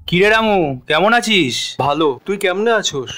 কিরে রামু, কেমন আছিস? ভালো, তুই কেমনে আছোস?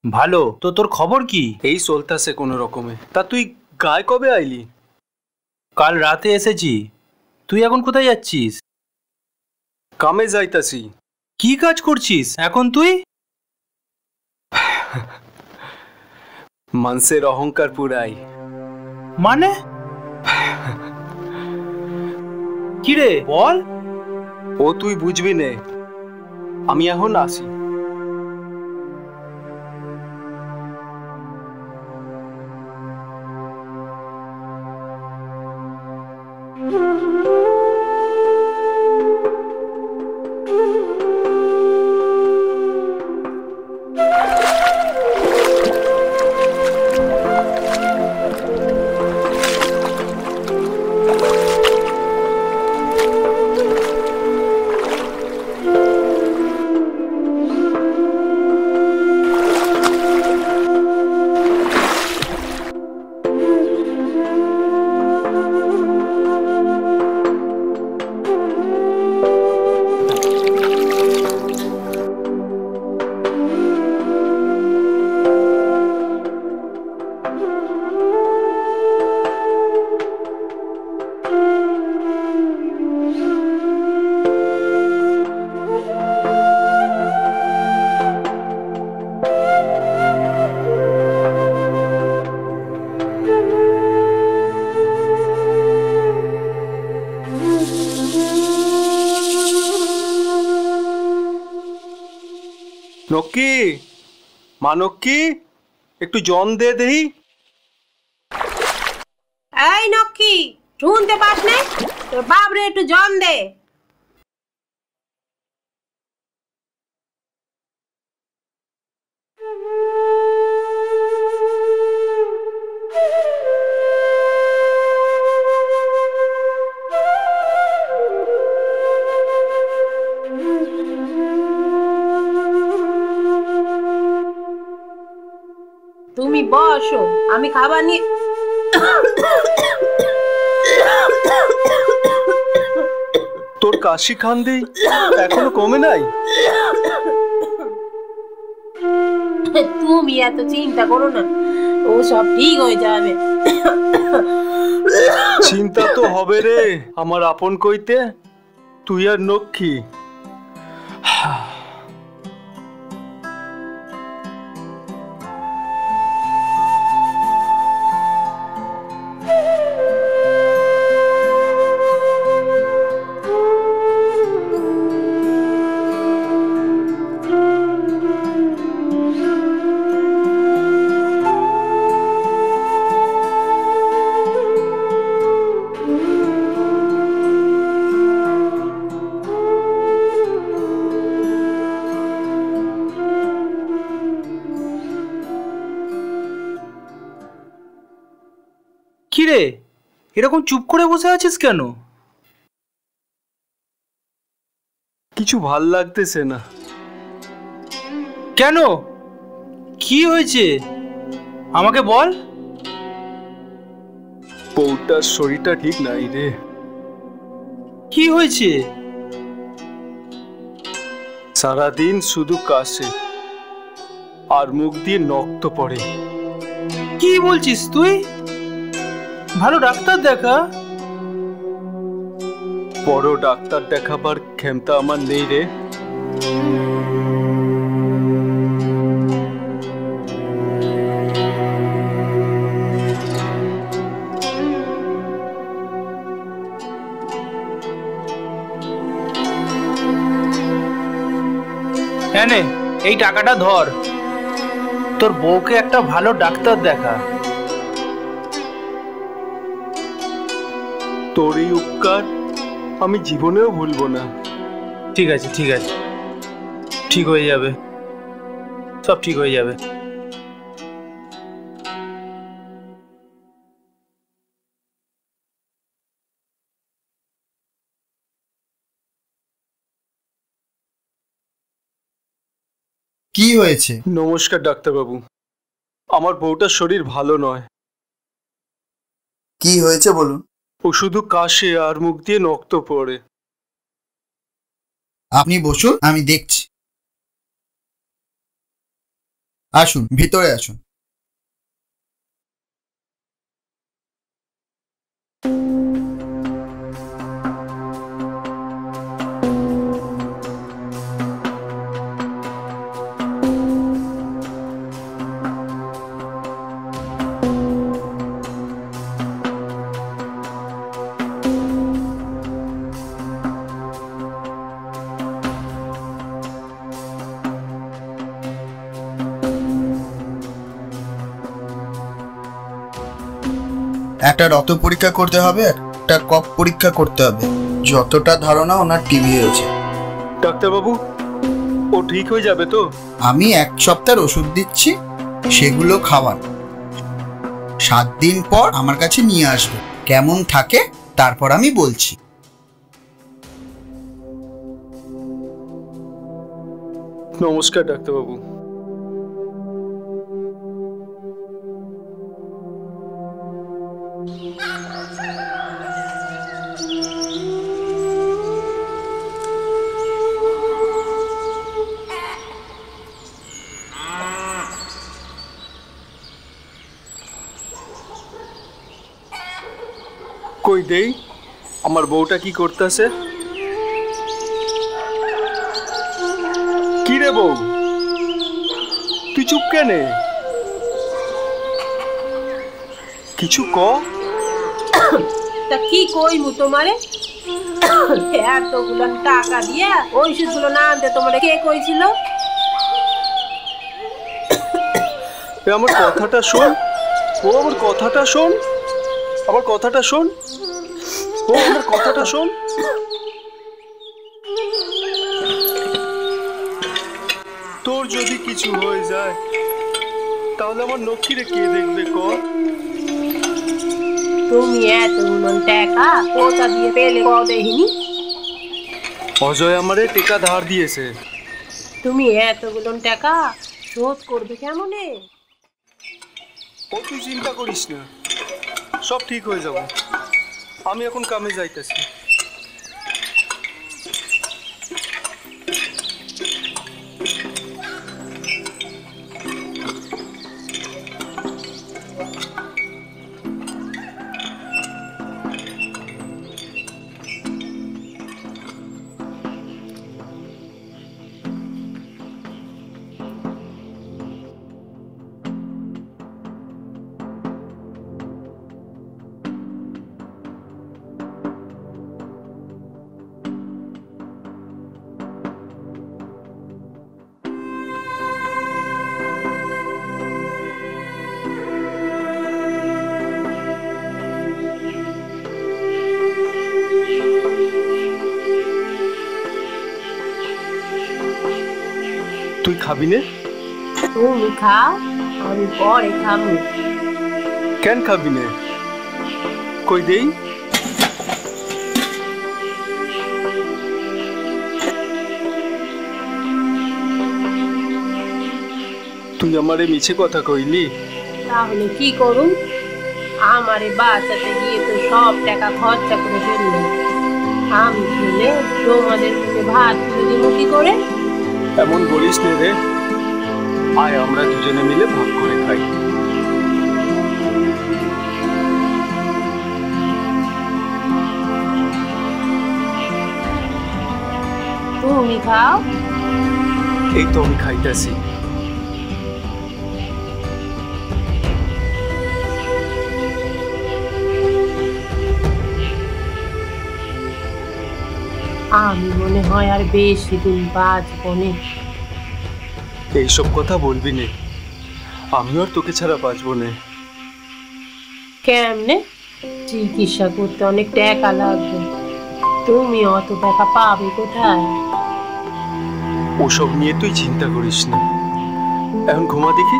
ভালো। তো তোর খবর কি? এই চলতেছে কোনো রকমে। তা তুই গায়ে কবে আইলি? কাল রাতে এসেছি। তুই এখন কোথায় যাচ্ছিস? কামে যাইতাছি। কি কাজ করছিস এখন তুই? মানুষের অহংকার পুরাই। মানে? কিরে বল। ও তুই বুঝবি নে, আমি এখন আসি। নক্কি, মা নক্কি, একটু জন দে দেই। এই নক্কি, শুনতে পাস না? তোর বাবরে একটু জন দে। তুমি বসো, আমি খাবার নিয়ে। তোর কাশি খান্দি এখনো কমে নাই? তুমি এত চিন্তা করো না, ও সব ঠিক হয়ে যাবে। চিন্তা তো হবে রে আমার আপন কইতে, তুই আর নক্ষী। কিরে এরকম চুপ করে বসে আছিস কেন? কিছু ভাল লাগতেছে না। কেন? কি হয়েছে আমাকে বল। বউটার শরীরটা ঠিক নাই রে। কি হয়েছে? সারাদিন শুধু কাশে আর মুখ দিয়ে রক্ত পড়ে। কি বলছিস তুই? ভালো ডাক্তার দেখা। বড় ডাক্তার দেখাবার ক্ষমতা আমার নেই রে। হ্যাঁ নে, এই টাকাটা ধর, তোর বউকে একটা ভালো ডাক্তার দেখা। তোর এই উপকার আমি জীবনেও ভুলবো না। ঠিক আছে ঠিক আছে, ঠিক হয়ে যাবে, সব ঠিক হয়ে যাবে। কি হয়েছে? নমস্কার ডাক্তারবাবু, আমার বউটার শরীর ভালো নয়। কি হয়েছে বলুন। ও শুধু কাশে আর মুখ দিয়ে রক্ত পড়ে। আপনি বসুন, আমি দেখছি। আসুন, ভিতরে আসুন। একটা রক্ত পরীক্ষা করতে হবে, একটা কফ পরীক্ষা করতে হবে। যতটা ধারণা ওনার টিবি হয়েছে। ডাক্তারবাবু, ও ঠিক হয়ে যাবে তো? আমি 1 সপ্তাহের ওষুধ দিচ্ছি, সেগুলো খাওয়ান। 7 দিন পর আমার কাছে নিয়ে আসবে। কেমন থাকে তারপর আমি বলছি। নমস্কার ডাক্তারবাবু। কই দেই আমার বউটা কি করতেছে? কি রে বউ, তুই চুপ কেনে? কিছু ক। তা কি কইমু তোমারে? এতগুলো টাকা দিয়ে ওষুধগুলো না আনতে তোমারে কে কইছিল? আমার কথাটা শোন, ও আমার কথাটা শোন, আমার কথাটা শোন, ও আমার কথাটা শোন। তোর যদি কিছু হয়ে যায় তাহলে আমার লক্ষ্মীরে কে দেখবে ক? তুমি এতগুলো টাকা কোথা দিয়ে পেলে ক দেখিনি? অজয় আমারে টাকা ধার দিয়েছে। তুমি এতগুলো টাকা শোধ করবে কেমনে? ও তুই চিন্তা করিস না, সব ঠিক হয়ে যাবে। আমি এখন কামে যাইতেছি। তুই খাবি নে? তুমি খাও, আমি পরে খাবো। কেন খাবি নে? কই দেই। তুই আমারে মিছে কথা কইলি। তাহলে কি করুন? আমারে বাঁচাতে গিয়ে তো সব টাকা খরচা করে ফেললো। আমি খেলে তোমাদের মুখে ভাত তুলে দেবো কি করে? এমন বলিস নে রে, আয় আমরা দুজনে মিলে ভাগ করে খাই। তুমি খাও। এই তো আমি খাইতেছি। আমি মনে হয় আর বেশি দিন বাঁচবো না। এইসব কথা বলবি নে, আমিও আর তোকে ছাড়া বাঁচবো না। কেমনে? চিকিৎসা করতে অনেক টাকা লাগবে, তুমি অত টাকা পাবে কোথায়? ওসব নিয়ে তুই চিন্তা করিস না, এখন ঘুমা দেখি।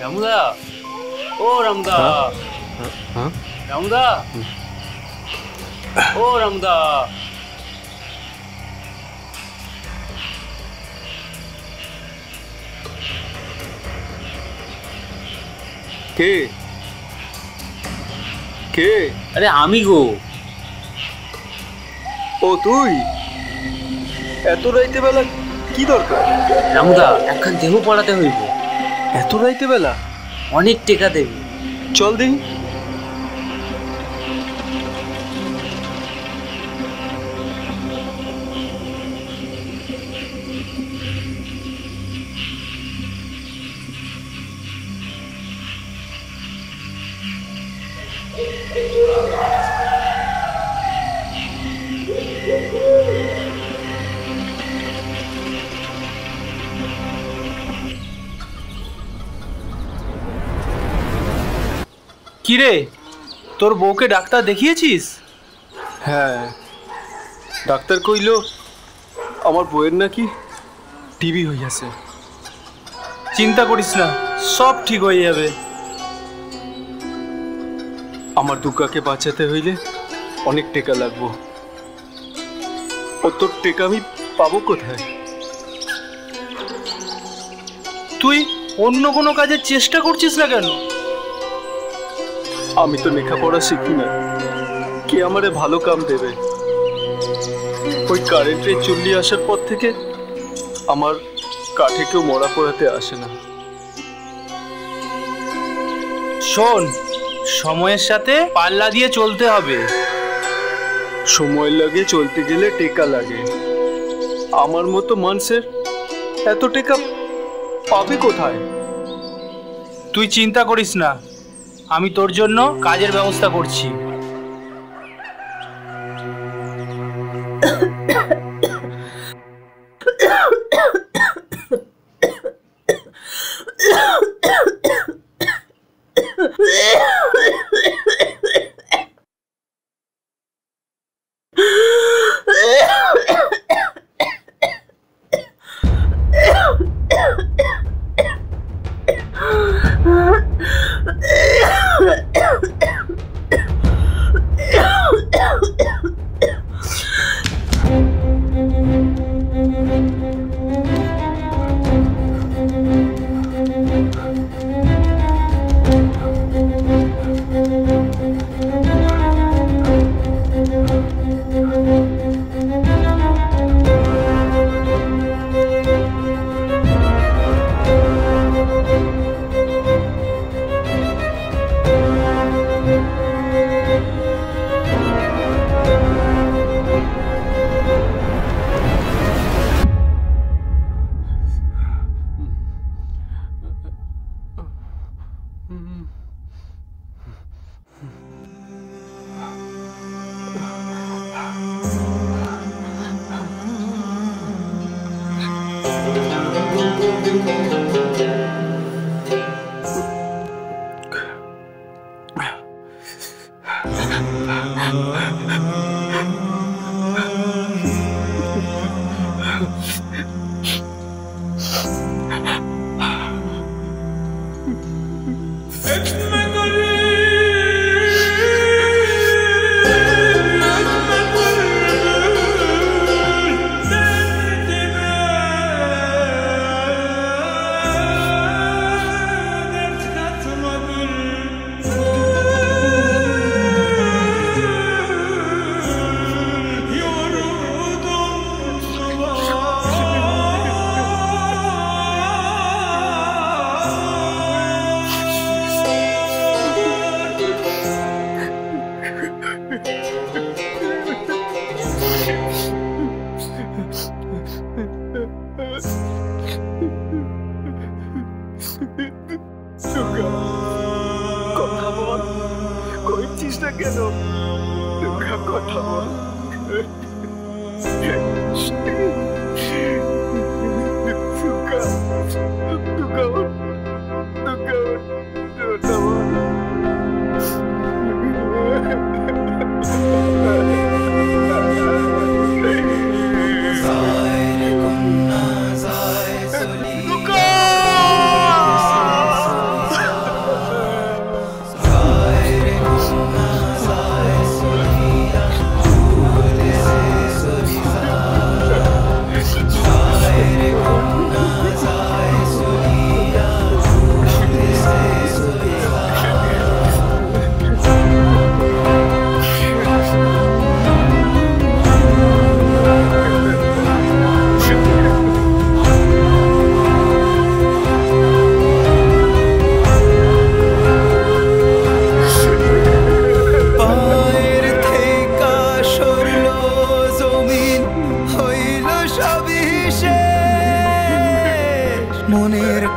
রামদা, ও রামদা, রামদা, ও রামদা, কে কে? আরে আমি গো। ও তুই? এত রাইতে বেলা কি দরকার? রামুদা একখান দেহ পড়াতে হইব। এত রাইতে বেলা? অনেক টেকা দেবে। চল দেখি। কিরে, তোর বউকে ডাক্তার দেখিয়েছিস? হ্যাঁ, ডাক্তার কইল আমার বউয়ের নাকি টিবি হইয়াছে। চিন্তা করিস না, সব ঠিক হয়ে যাবে। আমার দুর্গাকে বাঁচাতে হইলে অনেক টাকা লাগবো। অত টাকা আমি পাবো কোথায়? তুই অন্য কোনো কাজের চেষ্টা করছিস না কেন? আমি তো লেখাপড়া শিখি না, কে আমারে ভালো কাম দেবে? ওই কারেন্টে চুল্লি আসার পর থেকে আমার কাঠে কেউ মরা পোড়াতে আসে না। শোন, সময়ের সাথে পাল্লা দিয়ে চলতে হবে। সময় লাগে, চলতে গেলে টেকা লাগে। আমার মতো মানুষের এত টাকা পাবে কোথায়? তুই চিন্তা করিস না, আমি তোর জন্য কাজের ব্যবস্থা করছি। কথা বল, কইছিস না কেন? কথা বল।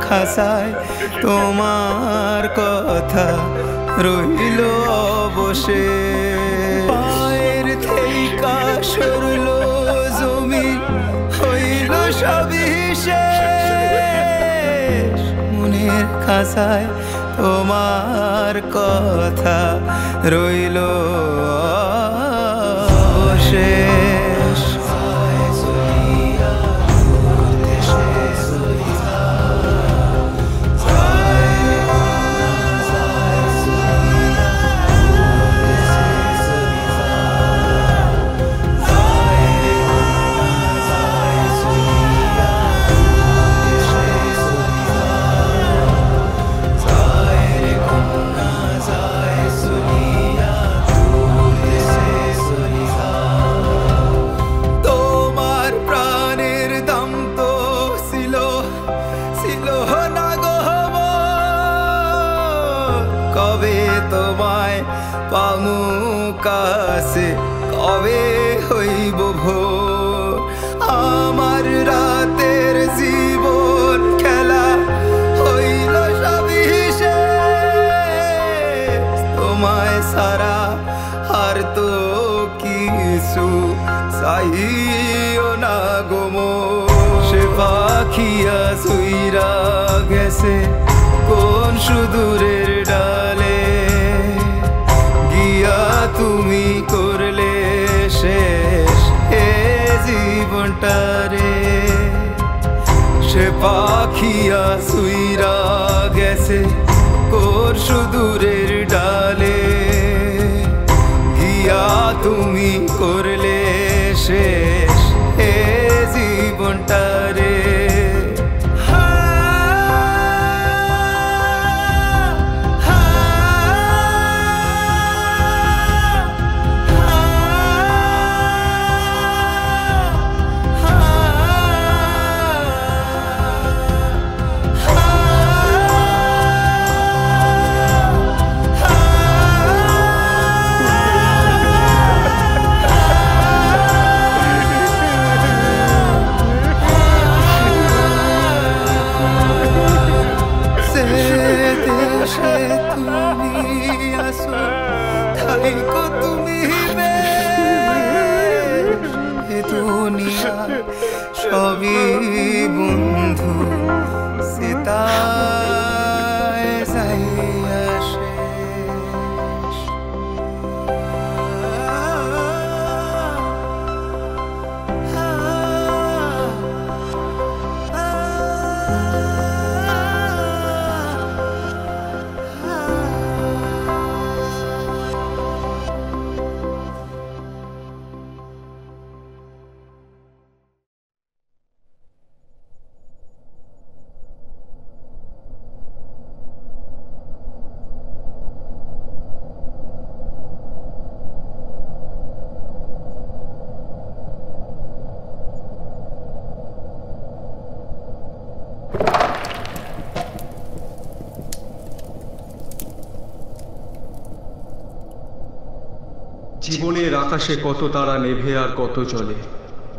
খাসায় তোমার কথা রইল অবশে। পায়ের থেইকা সরল জমি হইল সবই শেষ। মনের খাসায় তোমার কথা রইল অবশেষ। পামু কাছে কবে হইব ভোর। আমার রাতের জীবন খেলা হইল সবই শেষ। তোমায় সারা আর তো কিছু চাইও না গো মোর। সে পাখিয়া সুইরা গেছে কোন সুদূরের ডালে, তুমি করলে শেষ এ জীবনটারে। সে পাখিয়া সুইরা গেছে কোর সুদূরের ডালে, গিয়া তুমি করলে শেষ এ জীবনটারে। সবই বন্ধু সীতায় যাইয়া শেষ। জীবনের আকাশে কত তারা নেভে আর কত জ্বলে,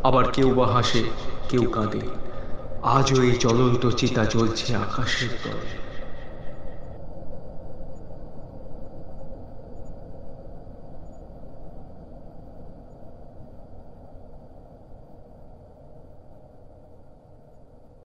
আবার কেউ বা হাসে কেউ কাঁদে। আজও এই জ্বলন্ত চিতা জ্বলছে আকাশের তলে।